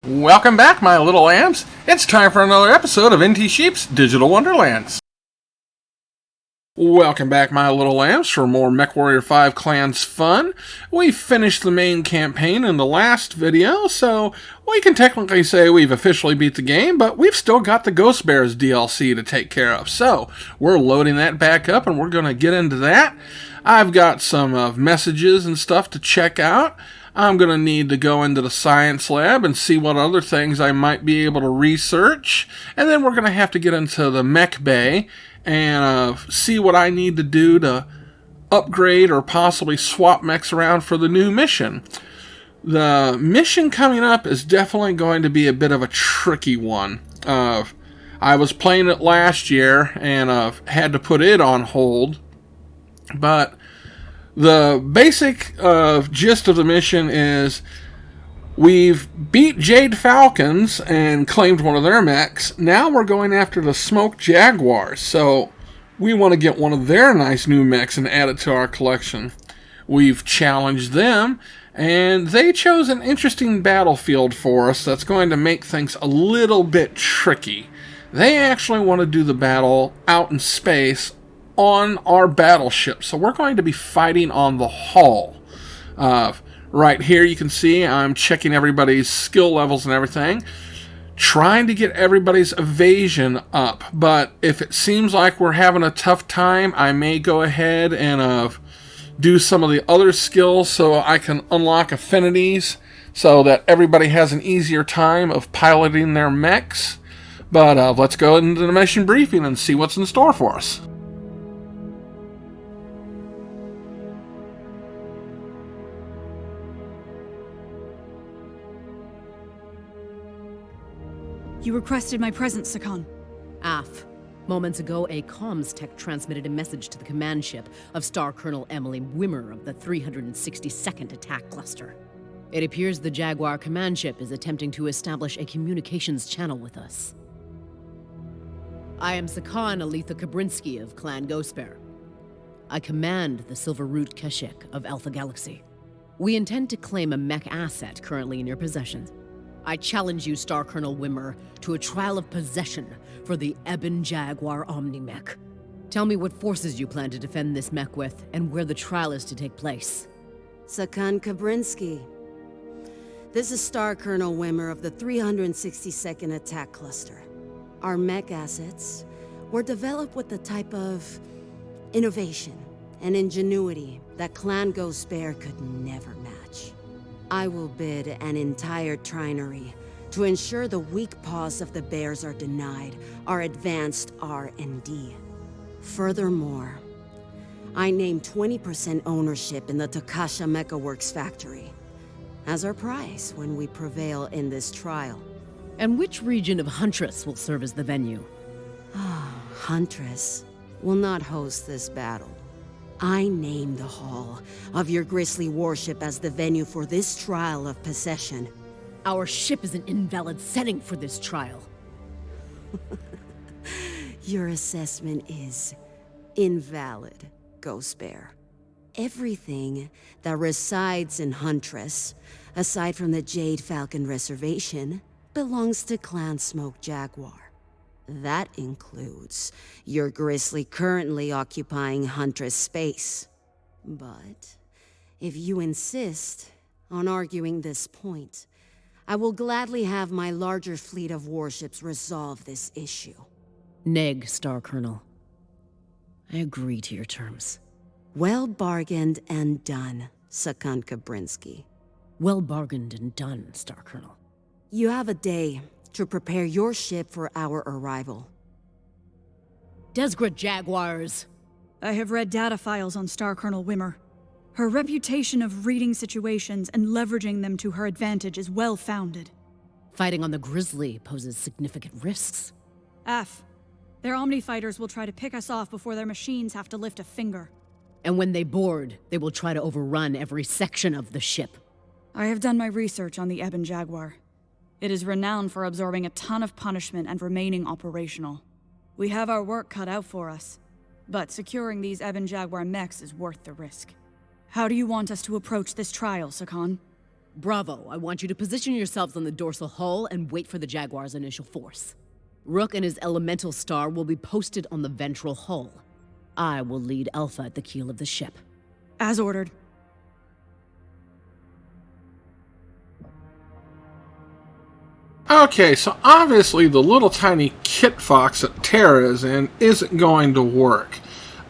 Welcome back, my little lambs. It's time for another episode of NT Sheep's Digital Wonderlands. Welcome back, my little lambs, for more MechWarrior 5 Clans fun. We finished the main campaign in the last video, so we can technically say we've officially beat the game, but we've still got the Ghost Bears DLC to take care of. So, we're loading that back up, and we're going to get into that. I've got some messages and stuff to check out. I'm going to need to go into the science lab and see what other things I might be able to research. And then we're going to have to get into the Mech Bay and see what I need to do to upgrade or possibly swap mechs around for the new mission. The mission coming up is definitely going to be a bit of a tricky one. I was playing it last year and had to put it on hold. But the basic gist of the mission is we've beat Jade Falcons and claimed one of their mechs. Now we're going after the Smoke Jaguars. So we want to get one of their nice new mechs and add it to our collection. We've challenged them, and they chose an interesting battlefield for us that's going to make things a little bit tricky. They actually want to do the battle out in space on our battleship. So we're going to be fighting on the hull. Right here you can see I'm checking everybody's skill levels and everything, trying to get everybody's evasion up. But if it seems like we're having a tough time, I may go ahead and do some of the other skills so I can unlock affinities so that everybody has an easier time of piloting their mechs. But let's go into the mission briefing and see what's in store for us. You requested my presence, Sakan. AF. Moments ago, a comms tech transmitted a message to the command ship of Star Colonel Emilie Wimmer of the 362nd Attack Cluster. It appears the Jaguar command ship is attempting to establish a communications channel with us. I am Sakan Alitha Kabrinsky of Clan Ghostbear. I command the Silver Root Kashik of Alpha Galaxy. We intend to claim a mech asset currently in your possession. I challenge you, Star Colonel Wimmer, to a trial of possession for the Ebon Jaguar Omni-Mech. Tell me what forces you plan to defend this mech with, and where the trial is to take place. Sakan Kabrinsky. This is Star Colonel Wimmer of the 362nd Attack Cluster. Our mech assets were developed with the type of innovation and ingenuity that Clan Ghostbear could never match. I will bid an entire trinary to ensure the weak paws of the bears are denied our advanced R&D. Furthermore, I name 20% ownership in the Takasha Mecha Works factory as our prize when we prevail in this trial. And which region of Huntress will serve as the venue? Huntress will not host this battle. I name the Hall of your grisly warship as the venue for this trial of possession. Our ship is an invalid setting for this trial. Your assessment is invalid, Ghostbear. Everything that resides in Huntress, aside from the Jade Falcon Reservation, belongs to Clan Smoke Jaguar. That includes your grizzly currently occupying Huntress space. But if you insist on arguing this point, I will gladly have my larger fleet of warships resolve this issue. Neg, Star Colonel. I agree to your terms. Well bargained and done, Sakan Kabrinsky. Well bargained and done, Star Colonel. You have a day to prepare your ship for our arrival. Desgret Jaguars! I have read data files on Star Colonel Wimmer. Her reputation of reading situations and leveraging them to her advantage is well-founded. Fighting on the Grizzly poses significant risks. F. Their Omni fighters will try to pick us off before their machines have to lift a finger. And when they board, they will try to overrun every section of the ship. I have done my research on the Ebon Jaguar. It is renowned for absorbing a ton of punishment and remaining operational. We have our work cut out for us, but securing these Ebon Jaguar mechs is worth the risk. How do you want us to approach this trial, Sakan? Bravo, I want you to position yourselves on the dorsal hull and wait for the Jaguar's initial force. Rook and his elemental star will be posted on the ventral hull. I will lead Alpha at the keel of the ship. As ordered. Okay, so obviously the little tiny kit fox that Terra is in isn't going to work.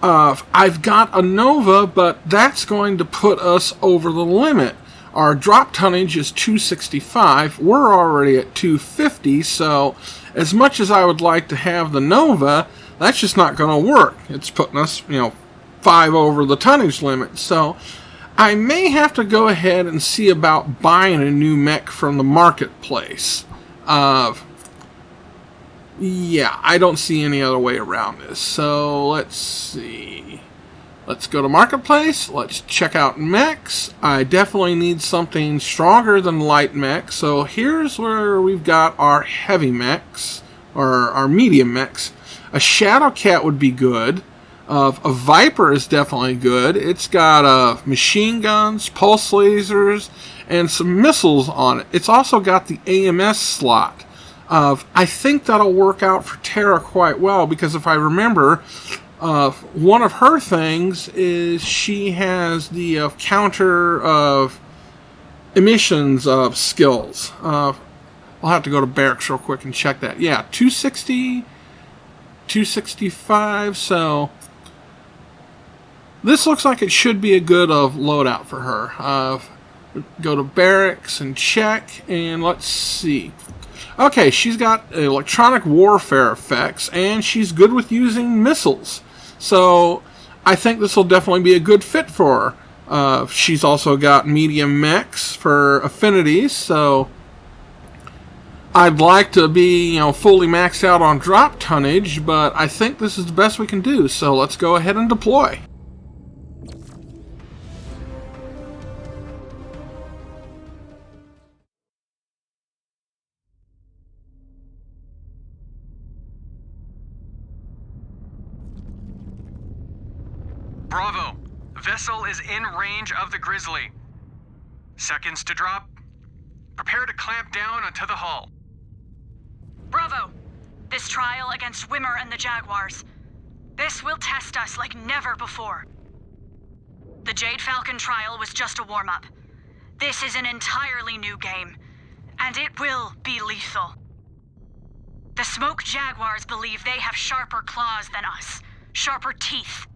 I've got a Nova, but that's going to put us over the limit. Our drop tonnage is 265. We're already at 250, so as much as I would like to have the Nova, that's just not going to work. It's putting us, 5 over the tonnage limit. So I may have to go ahead and see about buying a new mech from the marketplace. Yeah, I don't see any other way around this. So let's see. Let's go to Marketplace. Let's check out mechs. I definitely need something stronger than light mech. So here's where we've got our heavy mechs, or our medium mechs. A Shadow Cat would be good. A Viper is definitely good. It's got machine guns, pulse lasers, and some missiles on it. It's also got the AMS slot. I think that'll work out for Terra quite well, because if I remember, one of her things is she has the counter of emissions skills. I'll have to go to barracks real quick and check that. Yeah, 260, 265, so this looks like it should be a good loadout for her. Go to barracks and check, and let's see. Okay, she's got electronic warfare effects, and she's good with using missiles. So I think this will definitely be a good fit for her. She's also got medium mechs for affinities, so I'd like to be, fully maxed out on drop tonnage, but I think this is the best we can do, so let's go ahead and deploy. Bravo! Vessel is in range of the Grizzly. Seconds to drop. Prepare to clamp down onto the hull. Bravo! This trial against Wimmer and the Jaguars. This will test us like never before. The Jade Falcon trial was just a warm-up. This is an entirely new game, and it will be lethal. The Smoke Jaguars believe they have sharper claws than us, sharper teeth.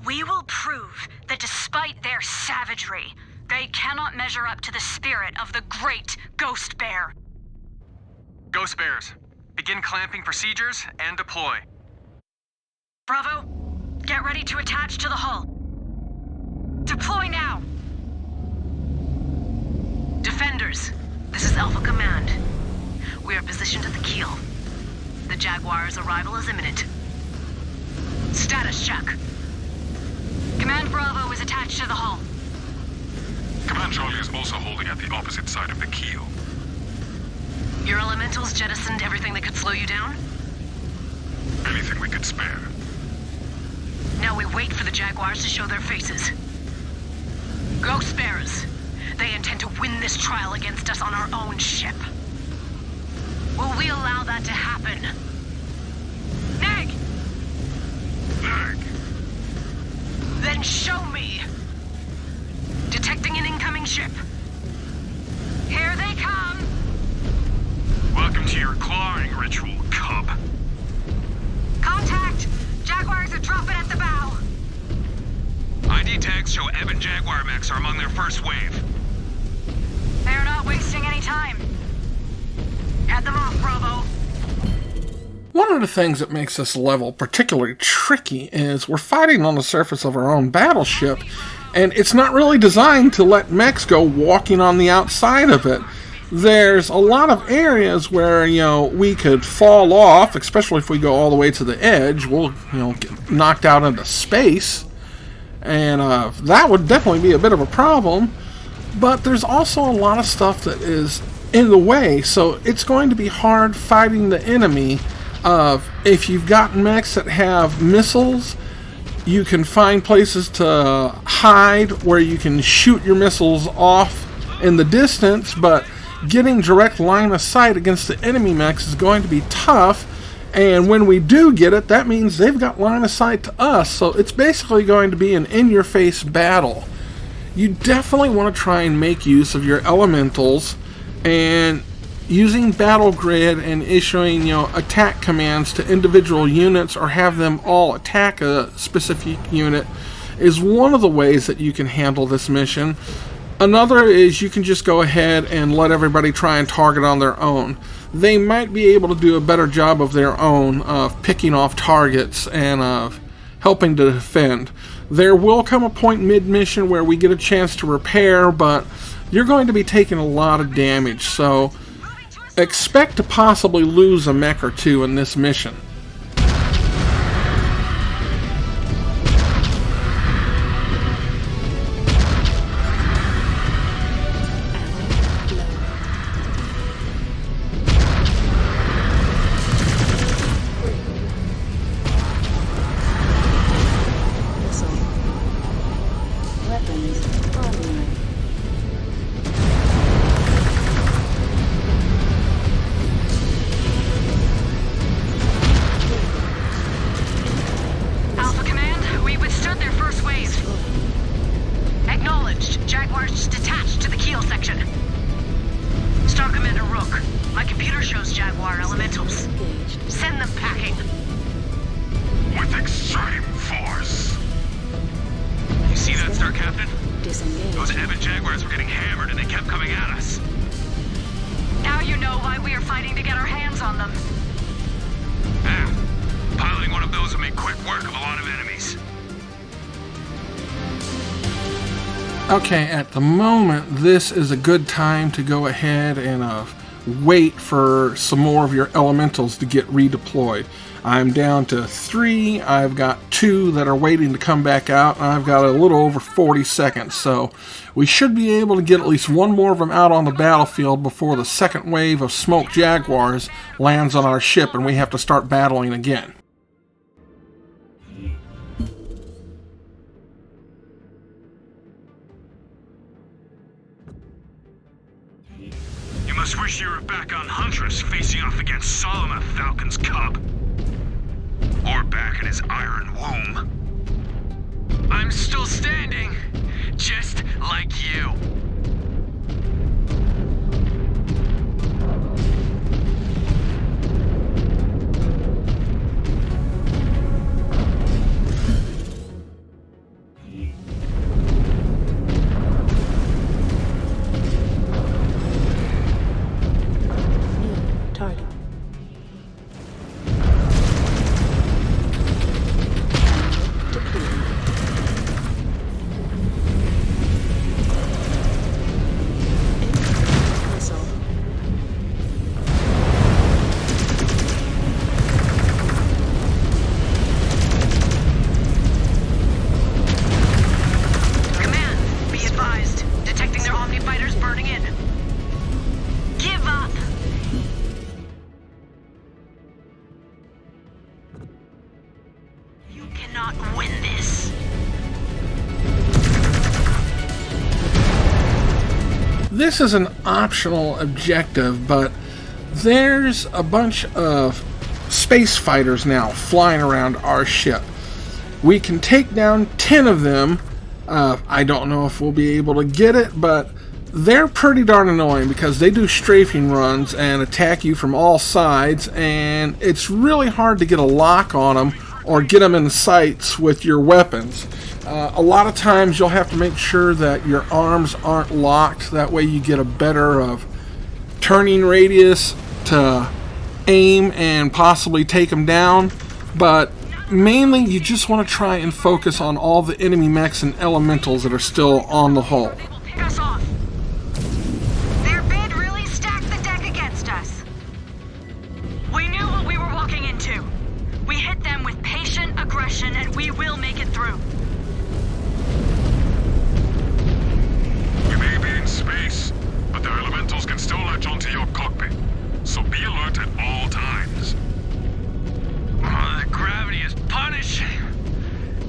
We will prove that despite their savagery, they cannot measure up to the spirit of the great Ghost Bear. Ghost Bears, begin clamping procedures and deploy. Bravo, get ready to attach to the hull. Deploy now! Defenders, this is Alpha Command. We are positioned at the keel. The Jaguar's arrival is imminent. Status check. Command Bravo is attached to the hull. Command Charlie is also holding at the opposite side of the keel. Your elementals jettisoned everything that could slow you down? Anything we could spare. Now we wait for the Jaguars to show their faces. Ghost Bears, they intend to win this trial against us on our own ship. Will we allow that to happen? Neg! Neg! Then show me! Detecting an incoming ship. Here they come! Welcome to your clawing ritual, cub. Contact! Jaguars are dropping at the bow. ID tags show Eben Jaguar mechs are among their first wave. They're not wasting any time. Head them off, Bravo. One of the things that makes this level particularly tricky is we're fighting on the surface of our own battleship, and it's not really designed to let mechs go walking on the outside of it. There's a lot of areas where, we could fall off, especially if we go all the way to the edge. We'll, get knocked out into space, and that would definitely be a bit of a problem. But there's also a lot of stuff that is in the way, so it's going to be hard fighting the enemy. If you've got mechs that have missiles, you can find places to hide where you can shoot your missiles off in the distance, but getting direct line of sight against the enemy mechs is going to be tough. And when we do get it, that means they've got line of sight to us, so it's basically going to be an in-your-face battle. You definitely want to try and make use of your elementals, and using battle grid and issuing, attack commands to individual units or have them all attack a specific unit is one of the ways that you can handle this mission. Another is you can just go ahead and let everybody try and target on their own. They might be able to do a better job of their own of picking off targets and of helping to defend. There will come a point mid-mission where we get a chance to repair, but you're going to be taking a lot of damage, so expect to possibly lose a mech or two in this mission. Jaguars detached to the keel section. Star Commander Rook, my computer shows Jaguar elementals. Send them packing. With extreme force. You see that, Star Captain? Those avid Jaguars were getting hammered and they kept coming at us. Now you know why we are fighting to get our hands on them. Piloting one of those would make quick work of a lot of enemies. Okay, at the moment, this is a good time to go ahead and wait for some more of your elementals to get redeployed. I'm down to 3. I've got 2 that are waiting to come back out, and I've got a little over 40 seconds. So we should be able to get at least one more of them out on the battlefield before the second wave of Smoke Jaguars lands on our ship and we have to start battling again. You must wish you were back on Huntress, facing off against Solomon Falcon's cub. Or back in his iron womb. I'm still standing, just like you. This is an optional objective, but there's a bunch of space fighters now flying around our ship. We can take down 10 of them. I don't know if we'll be able to get it, but they're pretty darn annoying because they do strafing runs and attack you from all sides, and it's really hard to get a lock on them or get them in sights with your weapons. A lot of times you'll have to make sure that your arms aren't locked. That way you get a better turning radius to aim and possibly take them down. But mainly you just want to try and focus on all the enemy mechs and elementals that are still on the hull. They will pick us off. Their bid really stacked the deck against us. We knew what we were walking into. We hit them with patient aggression and we will make it through. We may be in space, but the elementals can still latch onto your cockpit. So be alert at all times. The gravity is punishing.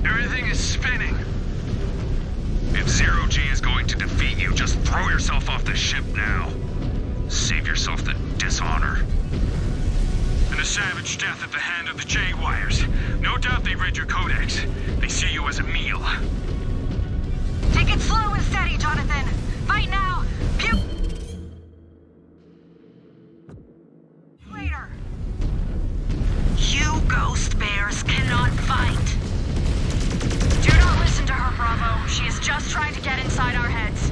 Everything is spinning. If Zero G is going to defeat you, just throw yourself off dishonor. And a savage death at the hand of the Jaguars. No doubt they read your codex. They see you as a meal. Take it slow and steady, Jonathan. Fight now. Pew. Later. You ghost bears cannot fight. Do not listen to her, Bravo. She is just trying to get inside our heads.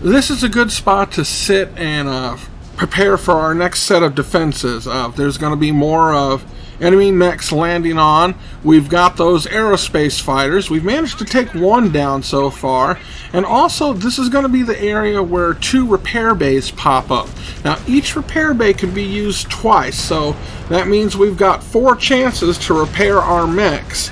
This is a good spot to sit and prepare for our next set of defenses. There's going to be more of enemy mechs landing on. We've got those aerospace fighters. We've managed to take one down so far. And also, this is going to be the area where 2 repair bays pop up. Now, each repair bay can be used twice, so that means we've got 4 chances to repair our mechs.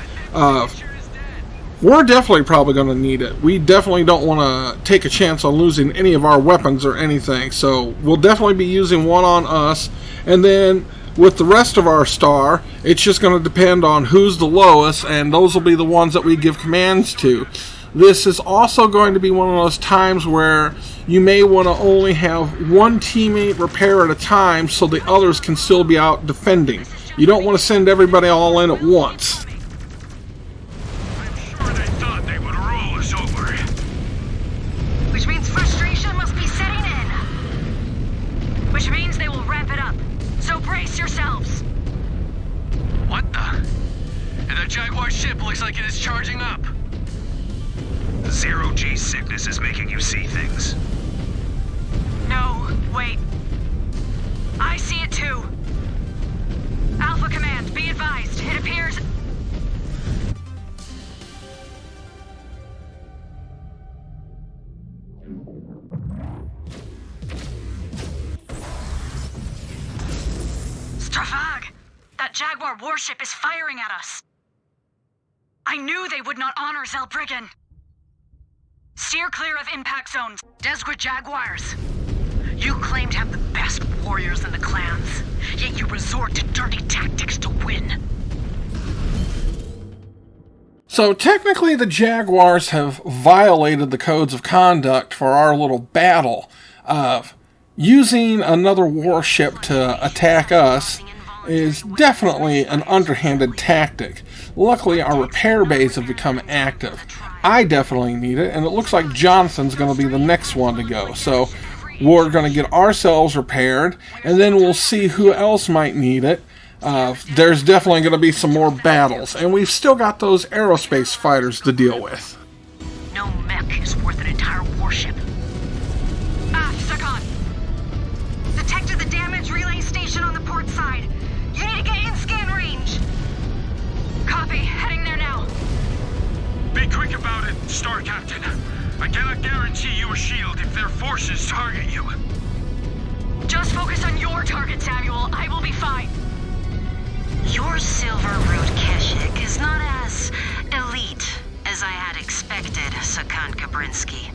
We're definitely probably going to need it. We definitely don't want to take a chance on losing any of our weapons or anything. So we'll definitely be using one on us. And then with the rest of our star, it's just going to depend on who's the lowest. And those will be the ones that we give commands to. This is also going to be one of those times where you may want to only have one teammate repair at a time so the others can still be out defending. You don't want to send everybody all in at once. Which means they will ramp it up. So brace yourselves. What the? And that Jaguar ship looks like it is charging up. Zero-G sickness is making you see things. No, wait. I see it too. Alpha Command, be advised. It appears... That Jaguar warship is firing at us. I knew they would not honor Zellbriggen. Steer clear of impact zones. Desperate Jaguars. You claim to have the best warriors in the clans, yet you resort to dirty tactics to win. So technically the Jaguars have violated the codes of conduct for our little battle of using another warship to attack us. Is definitely an underhanded tactic. Luckily, our repair bays have become active. I definitely need it, and it looks like Jonathan's going to be the next one to go. So we're going to get ourselves repaired, and then we'll see who else might need it. There's definitely going to be some more battles, and we've still got those aerospace fighters to deal with. No mech is worth an entire warship. Sakon! Detected the damage relay station on the port side. You need to get in scan range. Copy. Heading there now. Be quick about it, Star Captain. I cannot guarantee you a shield if their forces target you. Just focus on your target, Samuel. I will be fine. Your Silver Root Keshik is not as elite as I had expected, Sakon Kabrinsky.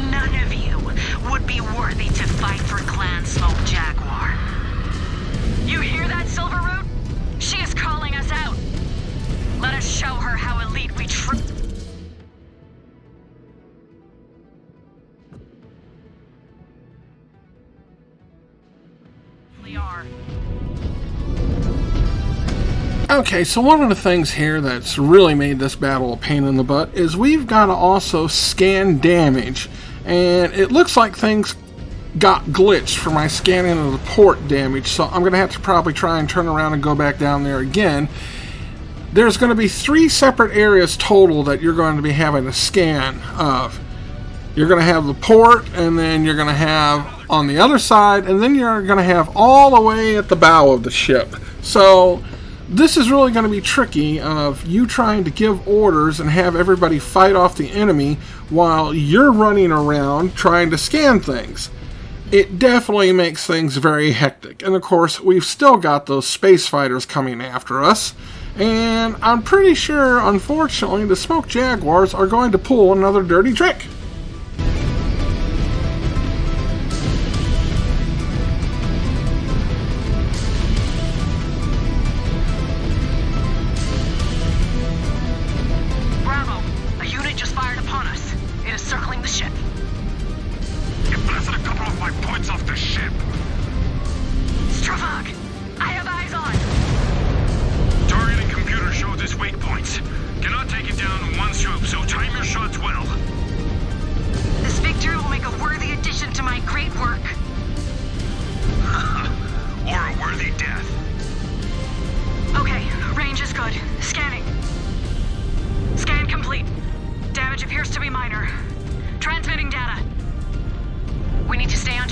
None of you would be worthy to fight for Clan Smoke Jaguar. You hear that, Silverroot? She is calling us out. Let us show her how elite we truly are. Okay, so one of the things here that's really made this battle a pain in the butt is we've got to also scan damage. And it looks like things got glitched for my scanning of the port damage, so I'm going to have to probably try and turn around and go back down there again. There's going to be 3 separate areas total that you're going to be having a scan of. You're going to have the port, and then you're going to have on the other side, and then you're going to have all the way at the bow of the ship. So this is really going to be tricky of you trying to give orders and have everybody fight off the enemy while you're running around trying to scan things. It definitely makes things very hectic. And of course, we've still got those space fighters coming after us. And I'm pretty sure, unfortunately, the Smoke Jaguars are going to pull another dirty trick.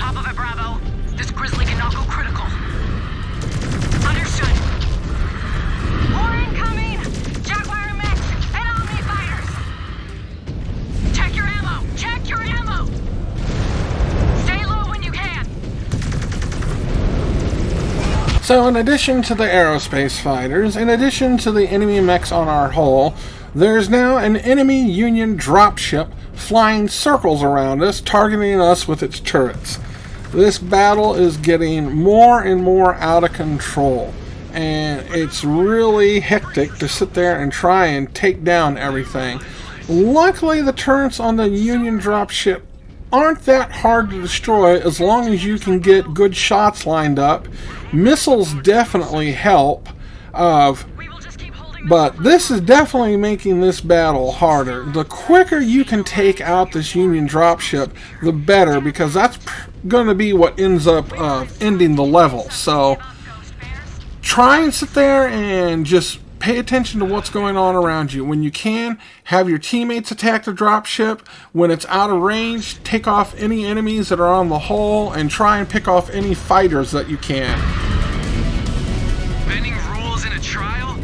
top of it, Bravo. This Grizzly cannot go critical. Understood. More incoming! Jaguar mechs and Omni fighters! Check your ammo! Check your ammo! Stay low when you can! So in addition to the aerospace fighters, in addition to the enemy mechs on our hull, there's now an enemy Union dropship flying circles around us, targeting us with its turrets. This battle is getting more and more out of control, and it's really hectic to sit there and try and take down everything. Luckily, the turrets on the Union dropship aren't that hard to destroy as long as you can get good shots lined up. Missiles definitely help, but this is definitely making this battle harder. The quicker you can take out this Union dropship, the better, because that's going to be what ends up ending the level. So try and sit there and just pay attention to what's going on around you. When you can, have your teammates attack the dropship. When it's out of range, take off any enemies that are on the hull and try and pick off any fighters that you can. Bending rules in a trial?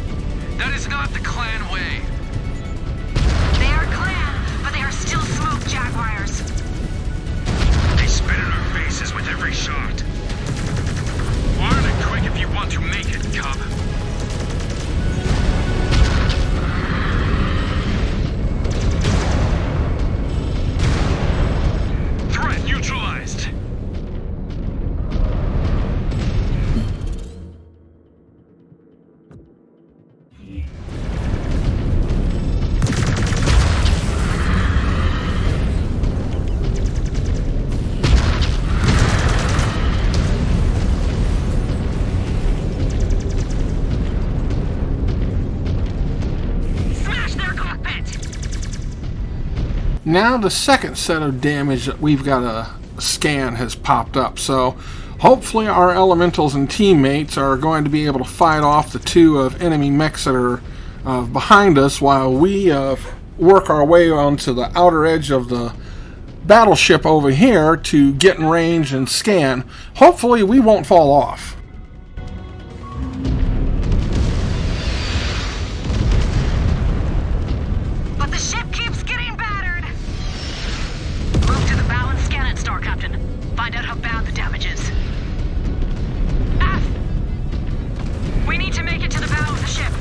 That is not the clan way. They are clan, but they are still Smoke Jaguars. They spit in our faces with every shot. Learn it quick if you want to make it, cub. Threat neutralized. Now the second set of damage that we've got to scan has popped up, so hopefully our elementals and teammates are going to be able to fight off the two of enemy mechs that are behind us while we work our way onto the outer edge of the battleship over here to get in range and scan. Hopefully we won't fall off. But the ship keeps getting battered! Move to the bow and scan it, Star Captain. Find out how bad the damage is. F! We need to make it to the bow of the ship.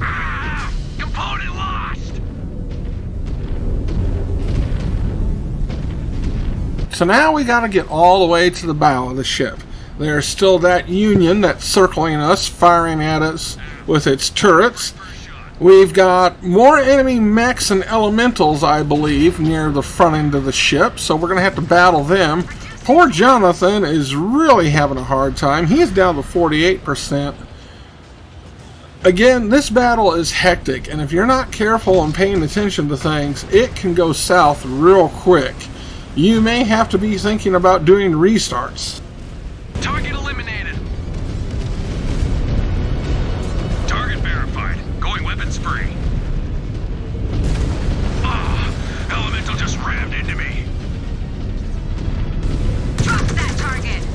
Ah! Component lost! So now we got to get all the way to the bow of the ship. There's still that Union that's circling us, firing at us with its turrets. We've got more enemy mechs and elementals, I believe, near the front end of the ship, so we're going to have to battle them. Poor Jonathan is really having a hard time. He's down to 48%. Again, this battle is hectic, and if you're not careful and paying attention to things, it can go south real quick. You may have to be thinking about doing restarts. Target eliminated. Target verified. Going weapons free. Ah, elemental just rammed into me. Drop that target.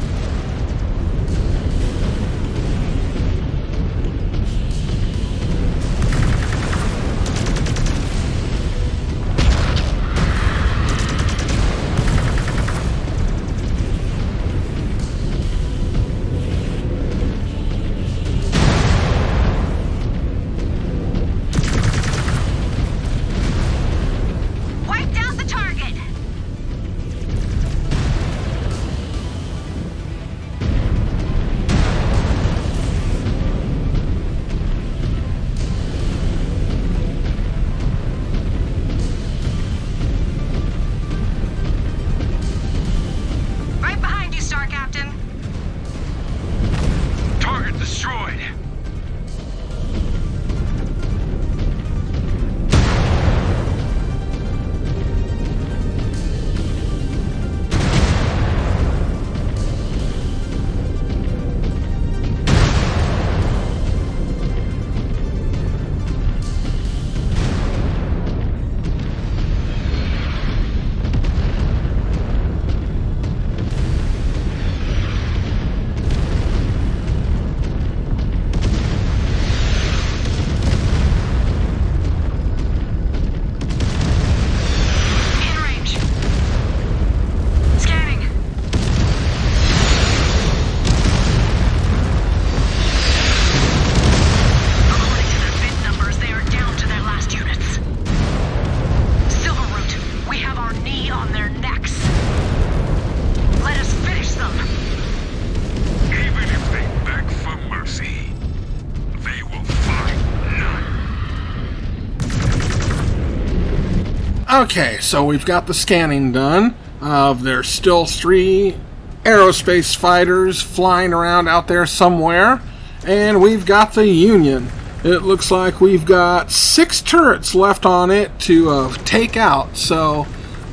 Okay, so we've got the scanning done. There's still 3 aerospace fighters flying around out there somewhere. And we've got the Union. It looks like we've got 6 turrets left on it to take out. So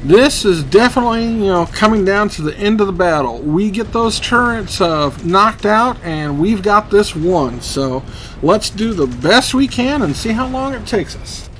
this is definitely, coming down to the end of the battle. We get those turrets knocked out, and we've got this one. So let's do the best we can and see how long it takes us.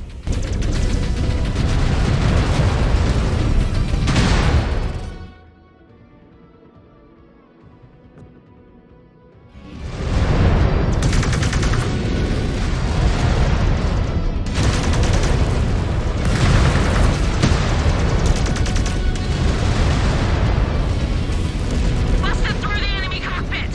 Busted through the enemy cockpit!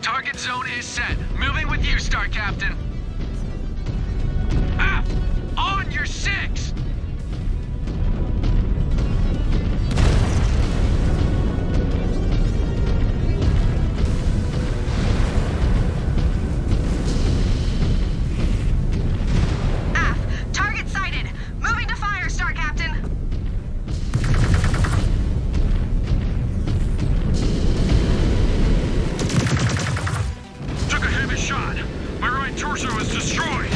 Target zone is set. Moving with you, Star Captain. Aft! On your 6! Aft! Target sighted! Moving to fire, Star Captain! Took a heavy shot. My right torso is destroyed.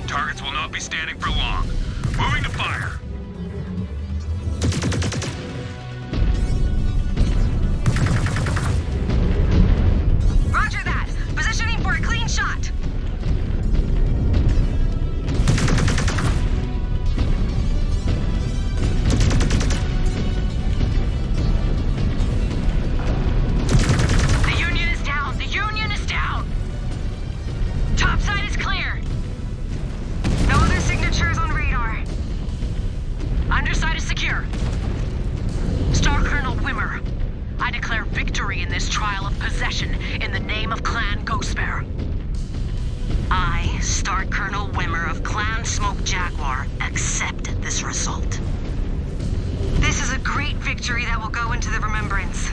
Targets will not be standing for long. Moving to fire. Roger that! Positioning for a clean shot! The Union is down! The Union is down! Top side is clear! No other signatures on radar. Underside is secure. Star Colonel Wimmer, I declare victory in this trial of possession in the name of Clan Ghostbear. I, Star Colonel Wimmer of Clan Smoke Jaguar, accept this result. This is a great victory that will go into the remembrance.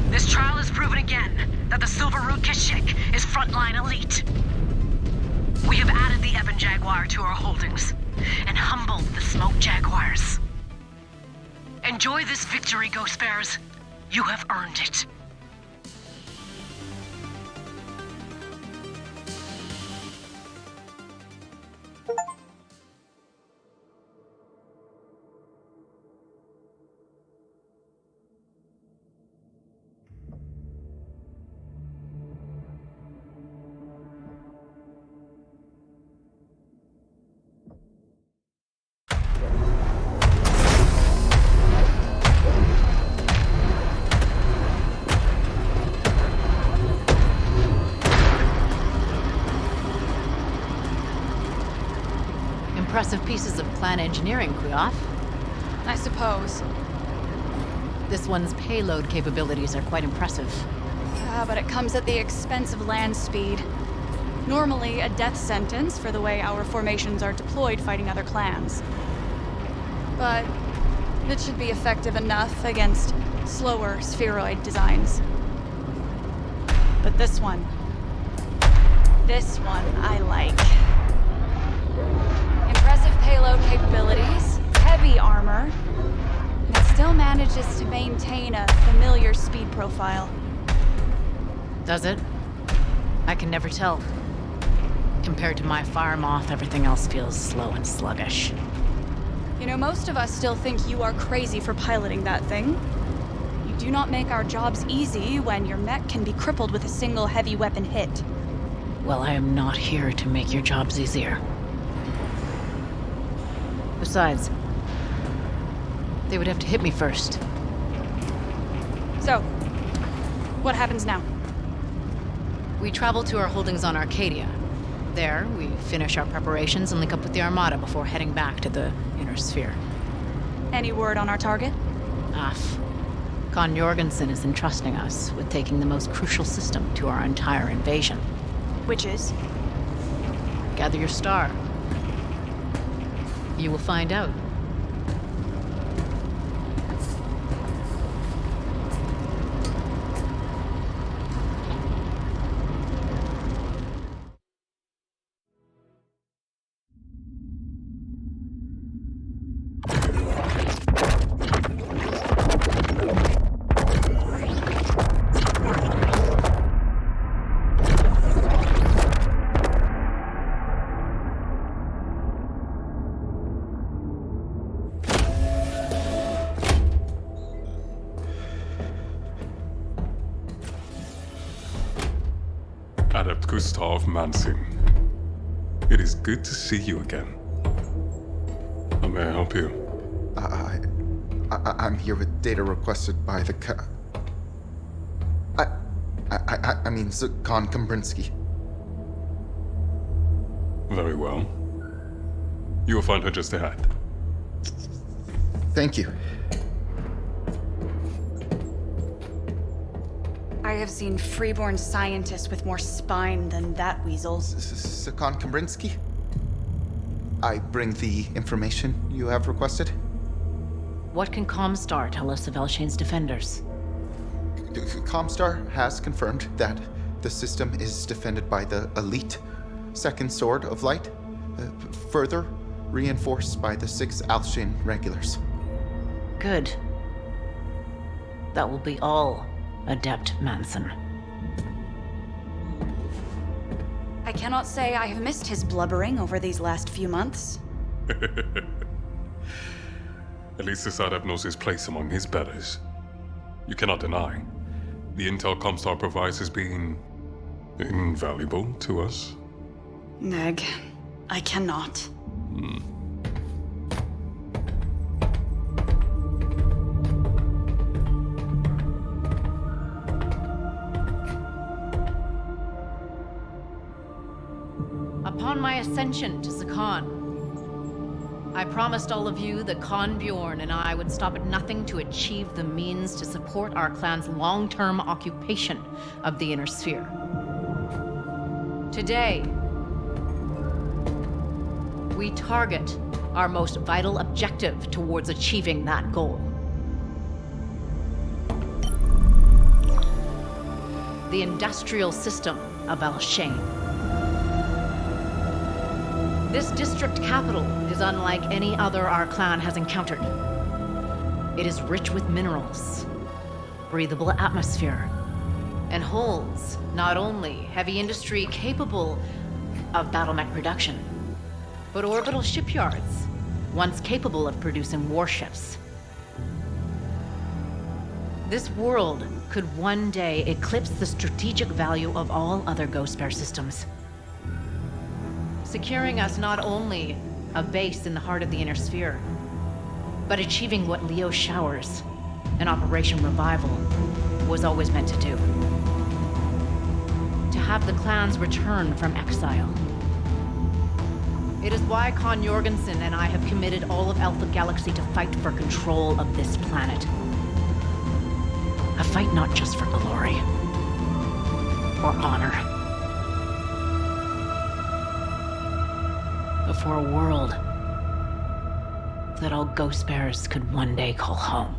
This trial has proven again that the Silver Root Kashyyyk is frontline elite. We have added the Ebon Jaguar to our holdings and humbled the Smoke Jaguars. Enjoy this victory, Ghostbears. You have earned it. Impressive pieces of clan engineering, Kuyoth. I suppose. This one's payload capabilities are quite impressive. But it comes at the expense of land speed. Normally a death sentence for the way our formations are deployed fighting other clans. But it should be effective enough against slower spheroid designs. But this one I like. Impressive payload capabilities, heavy armor, and it still manages to maintain a familiar speed profile. Does it? I can never tell. Compared to my fire moth, everything else feels slow and sluggish. You know, most of us still think you are crazy for piloting that thing. You do not make our jobs easy when your mech can be crippled with a single heavy weapon hit. Well, I am not here to make your jobs easier. Besides, they would have to hit me first. So, what happens now? We travel to our holdings on Arcadia. There, we finish our preparations and link up with the Armada before heading back to the Inner Sphere. Any word on our target? Con Jorgensen is entrusting us with taking the most crucial system to our entire invasion. Which is? Gather your star. You will find out. Adept Gustav Mansing. It is good to see you again. How may I help you? I'm here with data requested by the I mean, Con Kambrinsky. Very well. You will find her just ahead. Thank you. I have seen freeborn scientists with more spine than that weasel. Sakon Kabrinsky? I bring the information you have requested. What can Comstar tell us of Elshane's defenders? Comstar has confirmed that the system is defended by the elite Second Sword of Light, further reinforced by the 6 Alshane regulars. Good. That will be all, Adept Manson. I cannot say I have missed his blubbering over these last few months. At least this adept knows his place among his betters. You cannot deny, the intel Comstar provides has been invaluable to us. Neg, I cannot. Upon my ascension to Sakon, I promised all of you that Khan Bjorn and I would stop at nothing to achieve the means to support our clan's long-term occupation of the Inner Sphere. Today, we target our most vital objective towards achieving that goal. The industrial system of Elshane. This district capital is unlike any other our clan has encountered. It is rich with minerals, breathable atmosphere, and holds not only heavy industry capable of battle mech production, but orbital shipyards, once capable of producing warships. This world could one day eclipse the strategic value of all other Ghost Bear systems, securing us not only a base in the heart of the Inner Sphere, but achieving what Leo Showers and Operation Revival was always meant to do. To have the clans return from exile. It is why Khan Jorgensen and I have committed all of Alpha Galaxy to fight for control of this planet. A fight not just for glory or honor, but for a world that all Ghost Bears could one day call home.